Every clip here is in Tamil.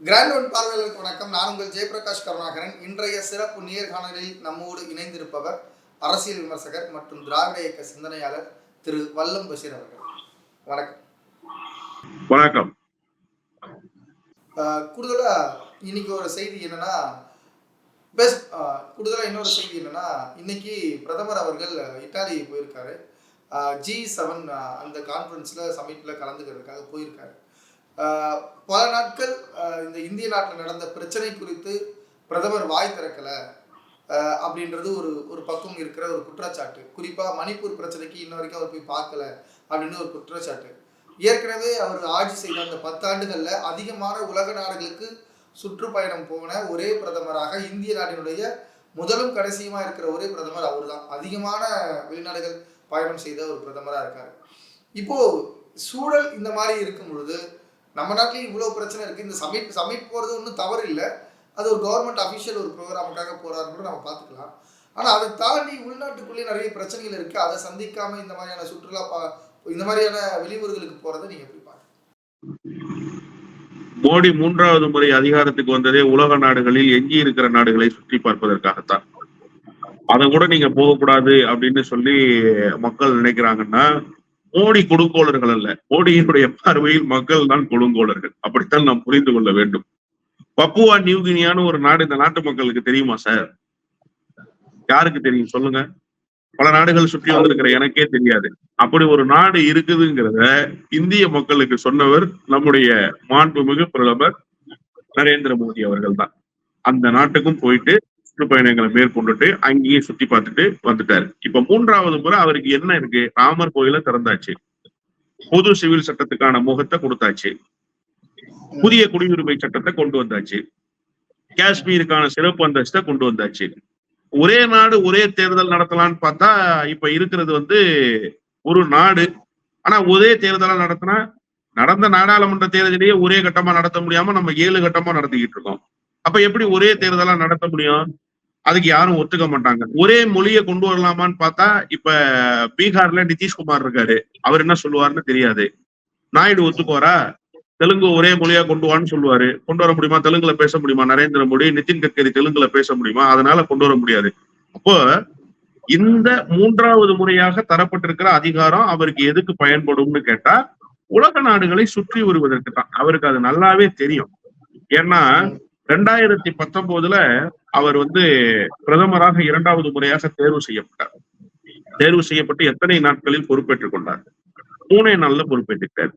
கிராண்ட் ஒன் பார்வையாளருக்கு வணக்கம். நான் உங்கள் ஜெயபிரகாஷ் கருணாகரன். இன்றைய சிறப்பு நேர்காணலில் நம்மோடு இணைந்திருப்பவர் அரசியல் விமர்சகர் மற்றும் திராவிட இயக்க சிந்தனையாளர் திரு வல்லம் பஷீர் அவர்கள். வணக்கம். வணக்கம். கூடுதலா இன்னைக்கு ஒரு செய்தி என்னன்னா, இன்னைக்கு பிரதமர் அவர்கள் இத்தாலி போயிருக்காரு. G7 அந்த கான்ஃபரன்ஸ்ல சமிட்ல கலந்துக்கிறதுக்காக போயிருக்காரு. பல நாட்கள் இந்த இந்திய நாட்டில் நடந்த பிரச்சனை குறித்து பிரதமர் வாய் திறக்கல அப்படின்றது ஒரு பக்கம் இருக்கிற ஒரு குற்றச்சாட்டு. குறிப்பாக மணிப்பூர் பிரச்சனைக்கு இன்ன வரைக்கும் அவர் போய் பார்க்கல அப்படின்னு ஒரு குற்றச்சாட்டு. ஏற்கனவே அவர் ஆட்சி செய்த அந்த 10 ஆண்டுகளில் அதிகமான உலக நாடுகளுக்கு சுற்றுப்பயணம் போன ஒரே பிரதமராக, இந்திய நாட்டினுடைய முதலும் கடைசியுமா இருக்கிற ஒரே பிரதமர் அவர் தான். அதிகமான வெளிநாடுகள் பயணம் செய்த ஒரு பிரதமராக இருக்காரு. இப்போ சூழல் இந்த மாதிரி இருக்கும் பொழுது நம்ம நாட்டில் இவ்வளவு பிரச்சனை இருக்கு. இந்த சமிட் போறது ஒன்றும் தவறு இல்லை. அது ஒரு கவர்மெண்ட் அபிஷியல் ஒரு ப்ரோக்ராமுக்காக போறாருன்னு கூட நம்ம பார்த்துக்கலாம். ஆனால் அதை தாண்டி உள்நாட்டுக்குள்ளே நிறைய பிரச்சனைகள் இருக்கு. அதை சந்திக்காம இந்த மாதிரியான இந்த மாதிரியான வெளியூர்களுக்கு போறதை நீங்க எப்படி பாருங்க? மோடி 3வது முறை அதிகாரத்துக்கு வந்ததே உலக நாடுகளில் எஞ்சி இருக்கிற நாடுகளை சுற்றி பார்ப்பதற்காகத்தான். அதை கூட நீங்க போகக்கூடாது அப்படின்னு சொல்லி மக்கள் நினைக்கிறாங்கன்னா, மோடி கொடுங்கோலர்கள் அல்ல, மோடியினுடைய பார்வையில் மக்கள் தான் கொடுங்கோலர்கள். அப்படித்தான் நாம் புரிந்து கொள்ள வேண்டும். பப்புவா நியூகினியான்னு ஒரு நாடு இந்த நாட்டு மக்களுக்கு தெரியுமா சார்? யாருக்கு தெரியும் சொல்லுங்க? பல நாடுகள் சுற்றி வந்திருக்கிற எனக்கே தெரியாது. அப்படி ஒரு நாடு இருக்குதுங்கிறத இந்திய மக்களுக்கு சொன்னவர் நம்முடைய மாண்புமிகு பிரதமர் நரேந்திர மோடி அவர்கள் தான். அந்த நாட்டுக்கும் போயிட்டு சுற்றுப்பயணங்களை மேற்கொண்டுட்டு அங்கேயே சுத்தி பார்த்துட்டு வந்துட்டாரு. இப்ப 3வது முறை அவருக்கு என்ன இருக்கு? ராமர் கோயில திறந்தாச்சு, பொது சிவில் சட்டத்துக்கான முகத்தை கொடுத்தாச்சு, புதிய குடியுரிமை சட்டத்தை கொண்டு வந்தாச்சு, காஷ்மீருக்கான சிறப்பு அந்தஸ்தை கொண்டு வந்தாச்சு. ஒரே நாடு ஒரே தேர்தல் நடத்தலாம்னு பார்த்தா இப்ப இருக்கிறது ஒரு நாடு. ஆனா ஒரே தேர்தலா நடத்தினா நடந்த நாடாளுமன்ற தேர்தலையே ஒரே கட்டமா நடத்த முடியாம நம்ம 7 கட்டமா நடத்திக்கிட்டு இருக்கோம். அப்ப எப்படி ஒரே தேர்தலா நடத்த முடியும்? அதுக்கு யாரும் ஒத்துக்க மாட்டாங்க. ஒரே மொழியை கொண்டு வரலாமான்னு பார்த்தா இப்ப பீகார்ல நிதிஷ்குமார் இருக்காரு, அவர் என்ன சொல்லுவாருன்னு தெரியாது. நாயுடு ஒத்துக்குவாரா? தெலுங்கு ஒரே மொழியா கொண்டு வான்னு சொல்லுவாரு. கொண்டு வர முடியுமா? தெலுங்குல பேச முடியுமா நரேந்திர மோடி? நிதின் கட்கரி தெலுங்குல பேச முடியுமா? அதனால கொண்டு வர முடியாது. அப்போ இந்த 3வது முறையாக தரப்பட்டிருக்கிற அதிகாரம் அவருக்கு எதுக்கு பயன்படும்னு கேட்டா, உலக நாடுகளை சுற்றி வருவதற்கு தான். அவருக்கு அது நல்லாவே தெரியும். ஏன்னா 2019 அவர் பிரதமராக 2வது முறையாக தேர்வு செய்யப்பட்டார். தேர்வு செய்யப்பட்டு எத்தனை நாட்களில் பொறுப்பேற்றுக் கொண்டார்? 3 நாள்ல பொறுப்பேற்றுட்டார்.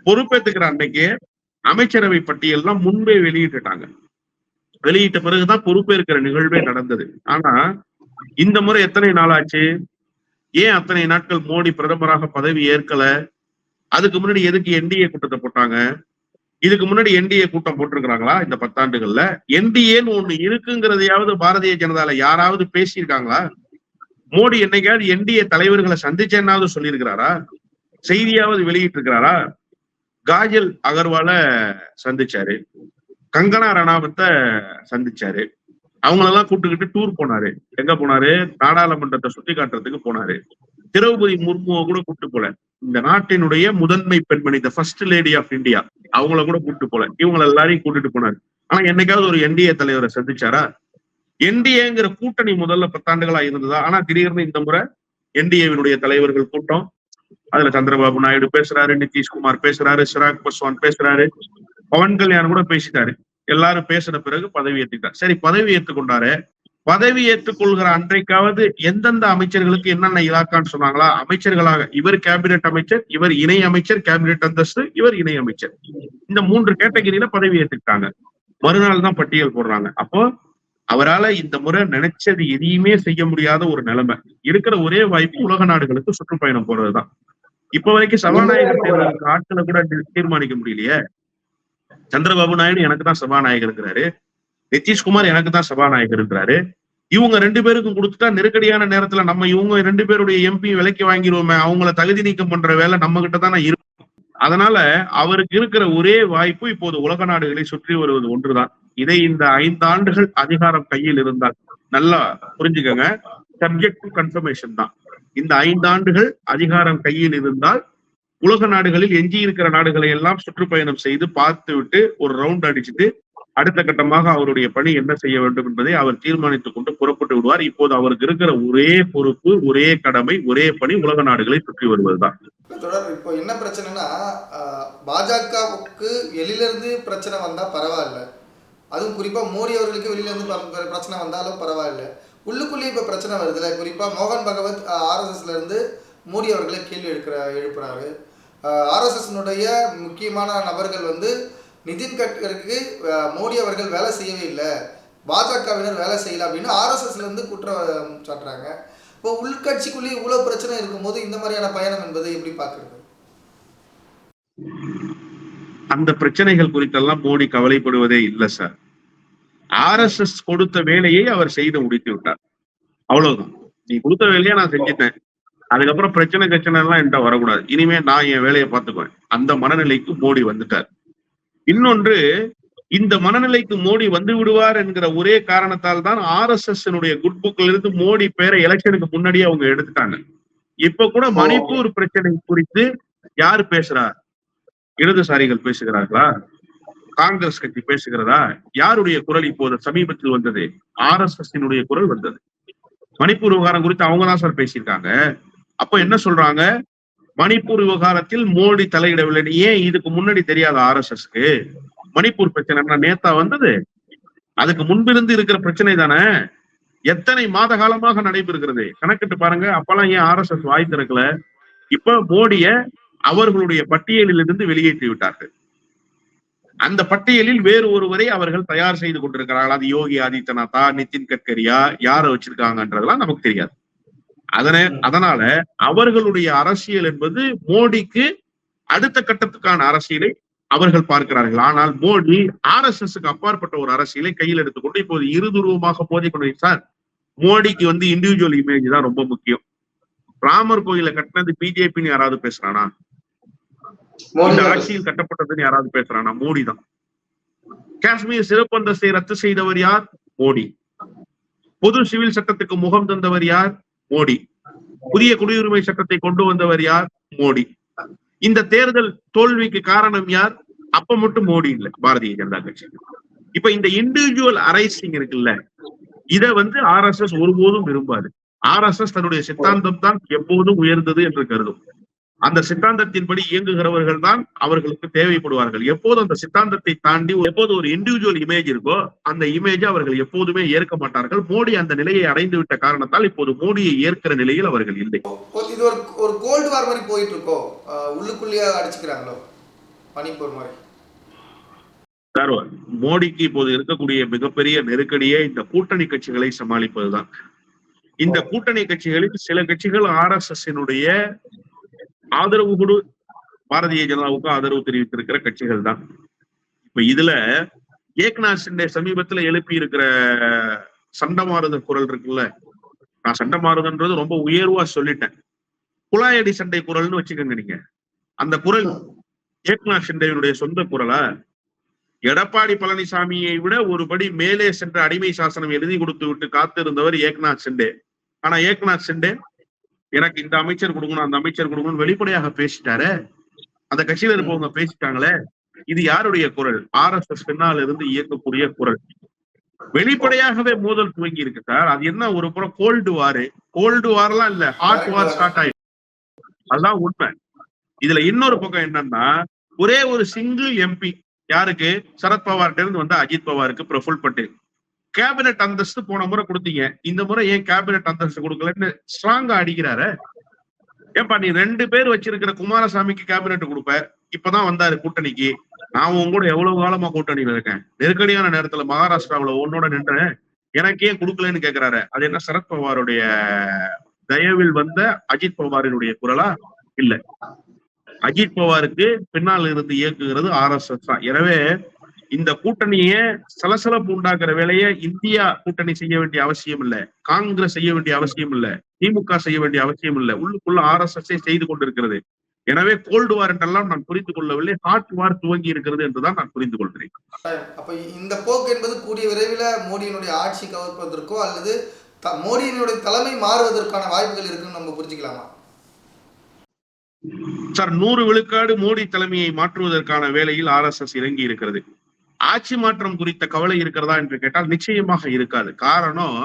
பொறுப்பேற்றுக்கிற அன்னைக்கு அமைச்சரவை பட்டியல்லாம் முன்பே வெளியிட்டுட்டாங்க. வெளியிட்ட பிறகுதான் பொறுப்பேற்கிற நிகழ்வே நடந்தது. ஆனா இந்த முறை எத்தனை நாள் ஆச்சு? ஏன் அத்தனை நாட்கள் மோடி பிரதமராக பதவி ஏற்கல? அதுக்கு முன்னாடி எதுக்கு என்டிஏ கூட்டத்தை போட்டாங்க? இதுக்கு முன்னாடி என்டிஏ கூட்டம் போட்டிருக்கிறாங்களா? இந்த 10 ஆண்டுகள்ல என்டிஏன்னு ஒண்ணு இருக்குங்கிறதையாவது பாரதிய ஜனதால யாராவது பேசியிருக்காங்களா? மோடி என்னைக்காவது என்டிஏ தலைவர்களை சந்திச்சேன்னாவது சொல்லியிருக்கிறாரா? செய்தியாவது வெளியிட்டு இருக்கிறாரா? காஜல் அகர்வால சந்திச்சாரு, கங்கனா ரணாவத்தை சந்திச்சாரு, அவங்களெல்லாம் கூப்பிட்டுக்கிட்டு டூர் போனாரு. எங்க போனாரு? நாடாளுமன்றத்தை சுத்தி காட்டுறதுக்கு போனாரு. திரௌபதி முர்முவை கூட கூப்பிட்டு போல. இந்த நாட்டினுடைய முதன்மை பெண்மணி, the first lady of India, அவங்கள கூட கூப்பிட்டு போல. இவங்க எல்லாரையும் கூட்டிட்டு போனாரு. ஆனா என்னைக்காவது ஒரு என்டிஏ தலைவரை சந்திச்சாரா? என்டிஏங்கிற கூட்டணி முதல்ல 10 ஆண்டுகளா இருந்ததா? ஆனா திடீர்னு இந்த முறை என்டிஏவினுடைய தலைவர்கள் கூட்டம், அதுல சந்திரபாபு நாயுடு பேசுறாரு, நிதிஷ்குமார் பேசுறாரு, சிராக் பஸ்வான் பேசுறாரு, பவன் கல்யாண் கூட பேசிட்டாரு. எல்லாரும் பேசின பிறகு பதவி ஏற்றுக்கிட்டார். சரி, பதவி ஏற்றுக்கொண்டாரு. பதவி ஏற்றுக்கொள்கிற அன்றைக்காவது எந்தெந்த அமைச்சர்களுக்கு என்னென்ன இலாக்கான்னு சொன்னாங்களா? அமைச்சர்களாக இவர் கேபினெட் அமைச்சர், இவர் இணை அமைச்சர், கேபினெட் அந்தஸ்து, இவர் இணை அமைச்சர், இந்த 3 கேட்டகரியில பதவி ஏற்றுக்கிட்டாங்க. மறுநாள் தான் பட்டியல் போடுறாங்க. அப்போ அவரால் இந்த முறை நினைச்சது எதையுமே செய்ய முடியாத ஒரு நிலைமை. இருக்கிற ஒரே வாய்ப்பு உலக நாடுகளுக்கு சுற்றுப்பயணம் போறதுதான். இப்ப வரைக்கும் சபாநாயகர் தேர்தலுக்கு ஆட்களை கூட தீர்மானிக்க முடியலையே. சந்திரபாபு நாயுடு எனக்கு தான் சபாநாயகர் இருக்கிறாரு, நிதிஷ்குமார் எனக்கு தான் சபாநாயகர் இருக்கிறாரு. இவங்க 2 பேருக்கும் கொடுத்துட்டா நெருக்கடியான நேரத்துல நம்ம இவங்க 2 பேருடைய எம்பி விலைக்கு வாங்கிடுவோமே, அவங்கள தகுதி நீக்கம் பண்ற வேலை நம்ம கிட்ட தானே இருக்கும். அதனால அவருக்கு இருக்கிற ஒரே வாய்ப்பு இப்போது உலக நாடுகளை சுற்றி வருவது ஒன்றுதான். இதை இந்த 5 ஆண்டுகள் அதிகாரம் கையில் இருந்தால், நல்லா புரிஞ்சுக்கங்க, சப்ஜெக்ட் டு கன்ஃபர்மேஷன் தான். இந்த 5 ஆண்டுகள் அதிகாரம் கையில் இருந்தால் உலக நாடுகளில் எஞ்சி இருக்கிற நாடுகளை எல்லாம் சுற்றுப்பயணம் செய்து பார்த்து விட்டு ஒரு ரவுண்ட் அடிச்சுட்டு அடுத்த கட்டமாக அவருடைய பணி என்ன செய்ய வேண்டும் என்பதை அவர் தீர்மானித்துக் கொண்டு புறப்பட்டு விடுவார். இப்போது அவருக்கு இருக்கிற ஒரே பொறுப்பு, ஒரே கடமை, ஒரே பணி உலக நாடுகளை சுற்றி வருவதுதான். தொடர் இப்போ என்ன பிரச்சனைனா, பாஜகவுக்கு வெளியிலிருந்து பிரச்சனை வந்தா பரவாயில்ல, அதுவும் குறிப்பா மோடி அவர்களுக்கு வெளியில இருந்து பிரச்சனை வந்தாலும் பரவாயில்ல, உள்ளுக்குள்ளேயே இப்ப பிரச்சனை வருதுல. குறிப்பா மோகன் பகவத் ஆர்எஸ்எஸ்ல இருந்து மோடி அவர்களை கேள்வி எழுப்புறாரு. ஆர்எஸ்எஸ்னுடைய முக்கியமான நபர்கள் வந்து நிதின் கட்கருக்கு மோடி அவர்கள் வேலை செய்யவே இல்லை, பாஜகவினர் வேலை செய்யல அப்படின்னு ஆர்எஸ்எஸ்ல இருந்து குற்றம் சாட்டுறாங்க. இப்போ உள்கட்சிக்குள்ளேயே இவ்வளவு பிரச்சனை இருக்கும்போது இந்த மாதிரியான பயணம் என்பதை எப்படி பார்க்கிறது? அந்த பிரச்சனைகள் குறித்தெல்லாம் மோடி கவலைப்படுவதே இல்லை சார். ஆர்எஸ்எஸ் கொடுத்த வேலையை அவர் செய்து முடித்து விட்டார், அவ்வளவுதான். நீ கொடுத்த வேலையை நான் செஞ்சுட்டேன், அதுக்கப்புறம் பிரச்சனை எல்லாம் என்கிட்ட வரக்கூடாது, இனிமே நான் என் வேலையை பார்த்துக்குவேன், அந்த மனநிலைக்கு மோடி வந்துட்டார். இன்னொன்று, இந்த மனநிலைக்கு மோடி வந்து விடுவார் என்கிற ஒரே காரணத்தால் தான் ஆர்எஸ்எஸ் குட் புக்ல இருந்து மோடி பேரை எலெக்ஷனுக்கு முன்னாடியே அவங்க எடுத்துட்டாங்க. இப்ப கூட மணிப்பூர் பிரச்சனை குறித்து யாரு பேசுறா? இடதுசாரிகள் பேசுகிறார்களா? காங்கிரஸ் கட்சி பேசுகிறதா? யாருடைய குரல் இப்போது சமீபத்தில் வந்தது? ஆர்எஸ்எஸ் குரல் வந்தது. மணிப்பூர் விவகாரம் குறித்து அவங்க தான் சார் பேசியிருக்காங்க. அப்ப என்ன சொல்றாங்க? மணிப்பூர் விவகாரத்தில் மோடி தலையிடவில்லை. ஏன் இதுக்கு முன்னாடி தெரியாத ஆர்எஸ்எஸ்க்கு? மணிப்பூர் பிரச்சனை நேத்தா வந்தது? அதுக்கு முன்பிருந்து இருக்கிற பிரச்சனை தானே, எத்தனை மாத காலமாக நடைபெறுகிறது கணக்கிட்டு பாருங்க. அப்பெல்லாம் ஏன் ஆர்எஸ்எஸ் வாய் திறக்கல? இப்ப மோடிய அவர்களுடைய பட்டியலில் இருந்து வெளியேற்றி விட்டார்கள். அந்த பட்டியலில் வேறு ஒருவரை அவர்கள் தயார் செய்து கொண்டிருக்கிறார்கள். அது யோகி ஆதித்யநாத்தா, நிதின் கட்கரியா, யாரை வச்சிருக்காங்கன்றதெல்லாம் நமக்கு தெரியாது. அதனால அவர்களுடைய அரசியல் என்பது மோடிக்கு அடுத்த கட்டத்துக்கான அரசியலை அவர்கள் பார்க்கிறார்கள். ஆனால் மோடி ஆர்எஸ்எஸ்க்கு அப்பாற்பட்ட ஒரு அரசியலை கையில் எடுத்துக்கொண்டு இப்போது இருதுருவமாக மோதி கொண்டு சார். மோடிக்கு இண்டிவிஜுவல் இமேஜ் தான் ரொம்ப முக்கியம். ராமர் கோயில கட்டினது பிஜேபின்னு யாராவது பேசுறானா? இந்த ஆட்சியில் கட்டப்பட்டதுன்னு யாராவது பேசுறானா? மோடி தான். காஷ்மீர் சிறப்பு அந்தஸ்தை ரத்து செய்தவர் யார்? மோடி. பொது சிவில் சட்டத்துக்கு முகம் தந்தவர் யார்? மோடி. புதிய குடியுரிமை சட்டத்தை கொண்டு வந்தவர் யார்? மோடி. இந்த தேர்தல் தோல்விக்கு காரணம் யார்? அப்ப மட்டும் மோடி இல்ல, பாரதிய ஜனதா கட்சி. இப்ப இந்த இண்டிவிஜுவல் அரைசிங் இருக்குல்ல, இத ஆர்எஸ்எஸ் ஒருபோதும் விரும்பாது. ஆர்எஸ்எஸ் தன்னுடைய சித்தாந்தம் தான் எப்போதும் உயர்ந்தது என்று கருதும். அந்த சித்தாந்தத்தின்படி இயங்குகிறவர்கள் தான் அவர்களுக்கு தேவைப்படுவார்கள். எப்போது அந்த சித்தாந்தத்தை தாண்டி எப்போது ஒரு இண்டிவிஜுவல் இமேஜ் இருக்கோ அந்த இமேஜ் அவர்கள் எப்போதுமே ஏற்க மாட்டார்கள். மோடி அந்த நிலையை அடைந்து விட்ட காரணத்தால் இப்போது மோடியை ஏற்கிற நிலையில் அவர்கள் இல்லை. இது ஒரு கோல்டு வார் மாதிரி போயிட்டு இருக்கோ, உள்ளுக்குள்ளேயே அடிச்சுக்கிறாங்களோ மணிப்பூர் மாதிரி. மோடிக்கு இப்போது இருக்கக்கூடிய மிகப்பெரிய நெருக்கடியே இந்த கூட்டணி கட்சிகளை சமாளிப்பதுதான். இந்த கூட்டணி கட்சிகளில் சில கட்சிகள் ஆர்எஸ்எஸ் ஆதரவு கொடு பாரதிய ஜனதாவுக்கு ஆதரவு தெரிவித்திருக்கிற கட்சிகள் தான். இப்ப இதுல ஏக்நாத் ஷிண்டே சமீபத்துல எழுப்பி இருக்கிற சண்டமாறுதல் குரல் இருக்குல்ல, நான் சண்டமாறுதல்ன்றது ரொம்ப உயர்வா சொல்லிட்டேன். குழாயடி சண்டை குரல்னு வச்சுக்கோங்க நீங்க. அந்த குரல் ஏக்நாத் ஷிண்டேனுடைய சொந்த குரலா? எடப்பாடி பழனிசாமியை விட ஒருபடி மேலே சென்ற அடிமை சாசனம் எழுதி கொடுத்து விட்டு காத்திருந்தவர் ஏக்நாத் ஷிண்டே. ஆனா ஏக்நாத் ஷிண்டே எனக்கு இந்த அமைச்சர் கொடுக்கணும், அந்த அமைச்சர் கொடுக்கணும் வெளிப்படையாக பேசிட்டாரு. அந்த கட்சியில இருப்பவங்க பேசிட்டாங்களே. இது யாருடைய குரல்? ஆர்எஸ்எஸ் பின்னால் இருந்து இயக்கக்கூடிய குரல். வெளிப்படையாகவே மோதல் துவங்கி இருக்கு சார். அது என்ன, ஒரு புறம் கோல்டு வார்லாம் இல்ல, ஹாட் வார் ஸ்டார்ட் ஆயிடுச்சு. அதுதான் உண்மை. இதுல இன்னொரு பக்கம் என்னன்னா, ஒரே ஒரு சிங்கிள் எம்பி, யாருக்கு? சரத்பவார்ட்ட இருந்து அஜித் பவாருக்கு பிரஃபுல் பட்டேல் கேபினெட் அந்தஸ்து போன முறை கொடுத்தீங்க, இந்த முறை ஏன் கேபினெட் அந்தஸ்து கொடுக்கலன்னு ஸ்ட்ராங்கா அடிக்கிறாரு. ஏன்பா நீ 2 பேர் வச்சிருக்கிற குமாரசாமிக்கு கேபினெட் கொடுப்ப, இப்பதான் வந்தாரு கூட்டணிக்கு. நான் உங்க கூட எவ்வளவு காலமா கூட்டணியில இருக்கேன், நெருக்கடியான நேரத்துல மகாராஷ்டிராவில உன்னோட நின்றேன், எனக்கு ஏன் கொடுக்கலன்னு கேக்குறாரு. அது என்ன சரத்பவாருடைய தயவில் வந்த அஜித் பவாரினுடைய குரலா? இல்ல, அஜித் பவாருக்கு பின்னால் இருந்து இயக்குகிறது ஆர்எஸ்எஸ் தான். எனவே இந்த கூட்டணியை சலசலப்பு உண்டாக்குற வேலையை இந்தியா கூட்டணி செய்ய வேண்டிய அவசியம் இல்ல, காங்கிரஸ் செய்ய வேண்டிய அவசியம் இல்ல, திமுக செய்ய வேண்டிய அவசியம் இல்ல. உள்ளுக்குள்ள ஆர்எஸ்எஸ் செய்து கொண்டிருக்கிறது. எனவே கோல்டு வார் என்றெல்லாம் நான் புரிந்து கொள்ளவில்லை, ஹாட் வார் துவங்கி இருக்கிறது என்றுதான் நான் புரிந்து கொள்கிறேன். அப்ப இந்த போக்கு என்பது கூடிய விரைவில் மோடியினுடைய ஆட்சி கவர்ப்பதற்கோ அல்லது மோடியினுடைய தலைமை மாறுவதற்கான வாய்ப்புகள் இருக்குன்னு நம்ம புரிஞ்சுக்கலாமா? சார் 100 விழுக்காடு மோடி தலைமையை மாற்றுவதற்கான வேலையில் RSS இறங்கி இருக்கிறது. ஆட்சி மாற்றம் குறித்த கவலை இருக்கிறதா என்று கேட்டால் நிச்சயமாக இருக்காது. காரணம்,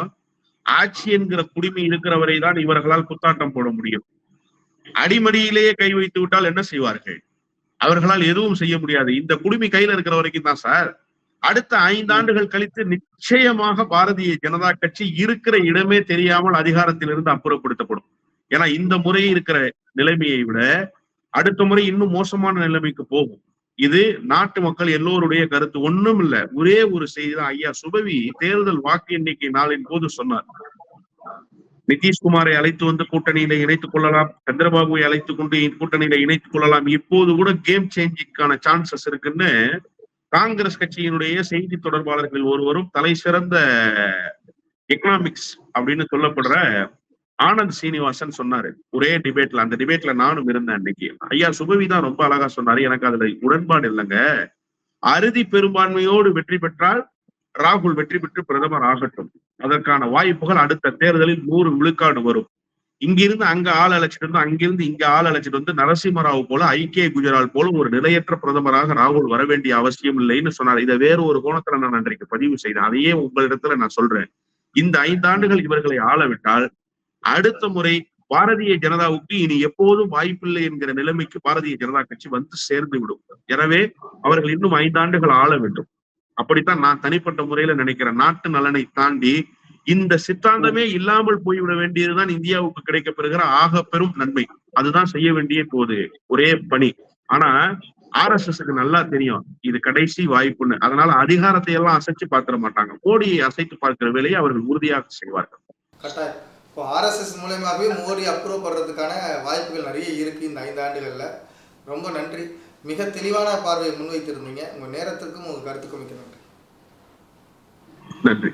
ஆட்சி என்கிற குடிமை இருக்கிற வரைதான் இவர்களால் குத்தாட்டம் போட முடியும். அடிமடியிலேயே கை வைத்து விட்டால் என்ன செய்வார்கள்? அவர்களால் எதுவும் செய்ய முடியாது. இந்த குடிமை கையில இருக்கிற வரைக்கும் தான் சார். அடுத்த 5 ஆண்டுகள் கழித்து நிச்சயமாக பாரதிய ஜனதா கட்சி இருக்கிற இடமே தெரியாமல் அதிகாரத்திலிருந்து அப்புறப்படுத்தப்படும். ஏன்னா இந்த முறை இருக்கிற நிலைமையை விட அடுத்த முறை இன்னும் மோசமான நிலைமைக்கு போகும். இது நாட்டு மக்கள் எல்லோருடைய கருத்து. ஒண்ணும் இல்ல, ஒரே ஒரு செய்தி தான். ஐயா சுபவி தேர்தல் வாக்கு எண்ணிக்கை நாளின் போது சொன்னார், நிதிஷ்குமாரை அழைத்து வந்து கூட்டணியில இணைத்துக் கொள்ளலாம், சந்திரபாபுவை அழைத்துக் கொண்டு கூட்டணியில இணைத்துக் கொள்ளலாம், இப்போது கூட கேம் சேஞ்சிங்கான சான்சஸ் இருக்குன்னு காங்கிரஸ் கட்சியினுடைய செய்தி தொடர்பாளர்கள் ஒருவரும் தலை சிறந்த எக்கனாமிக்ஸ் அப்படின்னு சொல்லப்படுற ஆனந்த் சீனிவாசன் சொன்னாரு ஒரே டிபேட்ல. அந்த டிபேட்ல நானும் இருந்தேன் அன்னைக்கு. ஐயா சுபவி தான் ரொம்ப அழகா சொன்னாரு, எனக்கு அதுல உடன்பாடு இல்லைங்க. அறுதி பெரும்பான்மையோடு வெற்றி பெற்றால் ராகுல் வெற்றி பெற்று பிரதமர் ஆகட்டும், அதற்கான வாய்ப்புகள் அடுத்த தேர்தலில் 100 விழுக்காடு வரும். இங்கிருந்து அங்க ஆள் அழைச்சிட்டு வந்து அங்கிருந்து இங்க ஆள் அழைச்சிட்டு வந்து நரசிம்மராவ் போல ஐக்கிய குஜரால் போல ஒரு நிலையற்ற பிரதமராக ராகுல் வர வேண்டிய அவசியம் இல்லைன்னு சொன்னார். இதை வேறு ஒரு கோணத்துல நான் அன்றைக்கு பதிவு செய்தேன். அதையே உங்களிடத்துல நான் சொல்றேன். இந்த 5 ஆண்டுகள் இவர்களை ஆளவிட்டால் அடுத்த முறை பாரதிய ஜனதாவுக்கு இனி எப்போதும் வாய்ப்பில்லை என்கிற நிலைமைக்கு பாரதிய ஜனதா கட்சி வந்து சேர்ந்து விடும். எனவே அவர்கள் இன்னும் 5 ஆண்டுகள் ஆள வேண்டும். அப்படித்தான் நான் தனிப்பட்ட முறையில நினைக்கிறேன். நாட்டு நலனை தாண்டி இந்த சித்தாந்தமே இல்லாமல் போய்விட வேண்டியதுதான் இந்தியாவுக்கு கிடைக்கப்பெறுகிற ஆக பெரும் நன்மை. அதுதான் செய்ய வேண்டிய போது ஒரே பணி. ஆனா RSSக்கு நல்லா தெரியும் இது கடைசி வாய்ப்புன்னு. அதனால அதிகாரத்தை எல்லாம் அசைச்சு பார்த்திட மாட்டாங்க. மோடியை அசைத்து பார்க்கிற வேலையை அவர்கள் உறுதியாக செய்வார்கள். கட்டாயம். இப்போ ஆர்எஸ்எஸ் மூலயமாவே மோடி அப்ரூவ் பண்ணுறதுக்கான வாய்ப்புகள் நிறைய இருக்குது இந்த 5 ஆண்டுகளில். ரொம்ப நன்றி. மிக தெளிவான பார்வையை முன்வைத்திருந்தீங்க. உங்கள் நேரத்திற்கும் உங்கள் கருத்துக்கும் மிக்க நன்றி. நன்றி.